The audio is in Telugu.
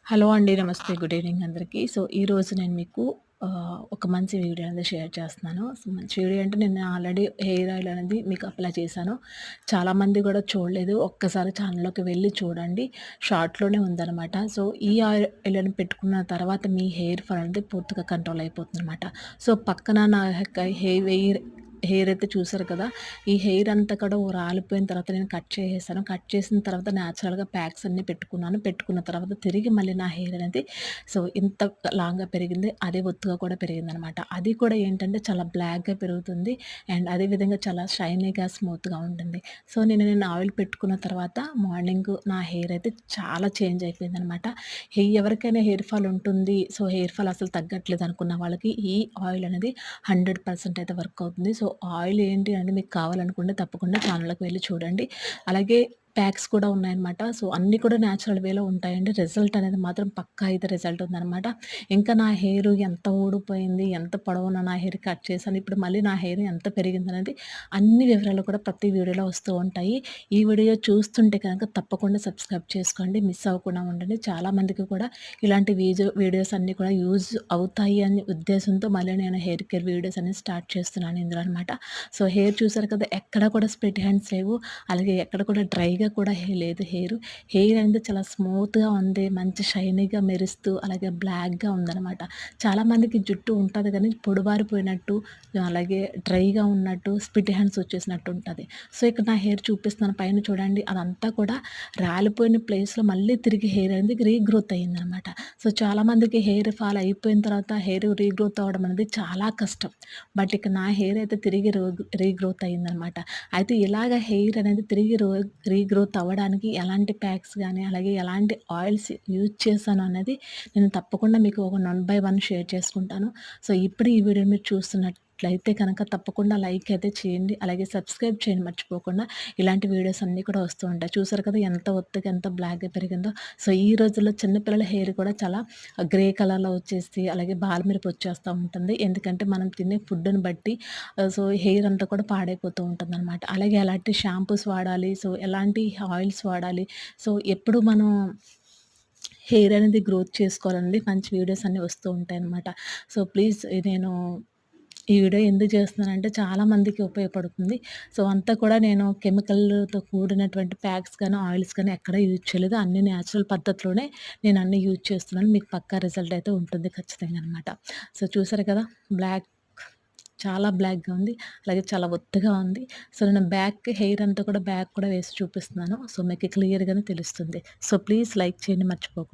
హలో అండి. నమస్తే. గుడ్ ఈవెనింగ్ అందరికీ. ఈరోజు నేను మీకు ఒక మంచి వీడియో అనేది షేర్ చేస్తున్నాను. మంచి వీడియో అంటే నేను ఆల్రెడీ హెయిర్ ఆయిల్ అనేది మీకు అప్లై చేశాను. చాలామంది కూడా చూడలేదు. ఒక్కసారి ఛానల్‌లోకి వెళ్లి చూడండి. షార్ట్‌లోనే ఉందనమాట. ఈ ఆయిల్‌ని పెట్టుకున్న తర్వాత మీ హెయిర్ ఫాల్ అనేది పూర్తిగా కంట్రోల్ అయిపోతుందనమాట. పక్కన నా యొక్క హెయిర్ అయితే చూసారు కదా! ఈ హెయిర్ అంతా కూడా రాలిపోయిన తర్వాత నేను కట్ చేసేసాను. కట్ చేసిన తర్వాత నేచురల్‌గా ప్యాక్స్ అన్నీ పెట్టుకున్నాను. పెట్టుకున్న తర్వాత తిరిగి మళ్ళీ నా హెయిర్ అనేది ఇంత లాంగ్‌గా పెరిగింది. అదే ఒత్తుగా కూడా పెరిగిందనమాట. అది కూడా ఏంటంటే చాలా బ్లాక్‌గా పెరుగుతుంది. అండ్ అదే విధంగా చాలా షైనీగా, స్మూత్‌గా ఉంటుంది. నేను ఆయిల్ పెట్టుకున్న తర్వాత మార్నింగ్ నా హెయిర్ అయితే చాలా చేంజ్ అయిపోయిందనమాట. ఎవరికైనా హెయిర్ ఫాల్ ఉంటుంది. హెయిర్ ఫాల్ అసలు తగ్గట్లేదు అనుకున్న వాళ్ళకి ఈ ఆయిల్ అనేది 100% అయితే వర్క్ అవుతుంది. ఆయిల్ ఏంటి అని మీకు కావాలనుకుంటే తప్పకుండా ఛానల్‌లోకి వెళ్లి చూడండి. అలాగే ప్యాక్స్ కూడా ఉన్నాయన్నమాట. అన్నీ కూడా నేచురల్ వేలో ఉంటాయండి. రిజల్ట్ అనేది మాత్రం పక్కా అయితే రిజల్ట్ ఉందనమాట. ఇంకా నా హెయిర్ ఎంత ఊడిపోయింది, ఎంత పొడవున నా హెయిర్ కట్ చేశాను, ఇప్పుడు మళ్ళీ నా హెయిర్ ఎంత పెరిగిందనేది అన్ని వివరాలు కూడా ప్రతి వీడియోలో వస్తూ ఉంటాయి. ఈ వీడియో చూస్తుంటే కనుక తప్పకుండా సబ్స్క్రైబ్ చేసుకోండి. మిస్ అవ్వకుండా ఉండండి. చాలామందికి కూడా ఇలాంటి వీడియోస్ అన్నీ కూడా యూజ్ అవుతాయి అనే ఉద్దేశంతో మళ్ళీ నేను హెయిర్ కేర్ వీడియోస్ అనేది స్టార్ట్ చేస్తున్నాను ఇందులో అనమాట. హెయిర్ చూసారు కదా! ఎక్కడ కూడా స్ప్లిట్ హ్యాండ్స్ లేవు. అలాగే ఎక్కడ కూడా డ్రైగా కూడా లేదు హెయిర్. హెయిర్ అనేది చాలా స్మూత్‌గా ఉంది. మంచి షైనీగా మెరుస్తూ అలాగే బ్లాక్‌గా ఉందనమాట. చాలామందికి జుట్టు ఉంటది గానీ పొడిబారిపోయినట్టు, అలాగే డ్రైగా ఉన్నట్టు, స్ప్లిట్ హ్యాండ్స్ వచ్చేసినట్టు ఉంటది. ఇక్కడ నా హెయిర్ చూపిస్తున్నాను పైన చూడండి. అదంతా కూడా రాలిపోయిన ప్లేస్‌లో మళ్ళీ తిరిగి హెయిర్ అనేది రీగ్రోత్ అయిందనమాట. చాలామందికి హెయిర్ ఫాల్ అయిపోయిన తర్వాత హెయిర్ రీగ్రోత్ అవ్వడం అనేది చాలా కష్టం. బట్ ఇక నా హెయిర్ అయితే తిరిగి రీగ్రోత్ అయిందనమాట. అయితే ఇలాగ హెయిర్ అనేది తిరిగి రీగ్రోత్ అవ్వడానికి ఎలాంటి ప్యాక్స్ గానీ, అలాగే ఎలాంటి ఆయిల్స్ యూజ్ చేశాను అనేది నేను తప్పకుండా మీకు ఒక వన్ బై వన్ షేర్ చేసుకుంటాను. ఇప్పుడు ఈ వీడియో మీరు చూస్తున్నట్లయితే కనుక తప్పకుండా లైక్ అయితే చేయండి. అలాగే సబ్స్క్రైబ్ చేయండి మర్చిపోకుండా. ఇలాంటి వీడియోస్ అన్నీ కూడా వస్తూ ఉంటాయి. చూసారు కదా! ఎంత ఒత్తుగా, ఎంత బ్లాక్‌గా పెరిగిందో. ఈ రోజుల్లో చిన్న పిల్లల హెయిర్ కూడా చాలా గ్రే కలర్‌లో వచ్చేసి, అలాగే బాలమిరప వచ్చేస్తా ఉంటుంది. ఎందుకంటే మనం తినే ఫుడ్‌ని బట్టి హెయిర్ అంతా కూడా పాడైపోతూ ఉంటుందనమాట. అలాగే ఎలాంటి షాంపూస్ వాడాలి, ఎలాంటి ఆయిల్స్ వాడాలి, ఎప్పుడు మనం హెయిర్ అనేది గ్రోత్ చేసుకోవాలండి. మంచి వీడియోస్ అన్నీ వస్తూ ఉంటాయనమాట. ప్లీజ్ నేను ఈ వీడియో ఎందుకు చేస్తున్నానంటే చాలా మందికి ఉపయోగపడుతుంది. అంతా కూడా నేను కెమికల్‌తో కూడినటువంటి ప్యాక్స్ గానీ, ఆయిల్స్ గానీ ఎక్కడ యూజ్ చేయలేదు. అన్నీ నేచురల్ పద్ధతిలోనే నేను అన్నీ యూజ్ చేస్తున్నాను. మీకు పక్కా రిజల్ట్ అయితే ఉంటుంది ఖచ్చితంగా అనమాట. చూసారు కదా! బ్లాక్ చాలా బ్లాక్‌గా ఉంది. అలాగే చాలా ఒత్తుగా ఉంది. నేను బ్యాక్ హెయిర్ అంతా కూడా బ్యాక్ కూడా వేసి చూపిస్తున్నాను. మీకు క్లియర్‌గానే తెలుస్తుంది. ప్లీజ్ లైక్ చేయండి మర్చిపోకుండా.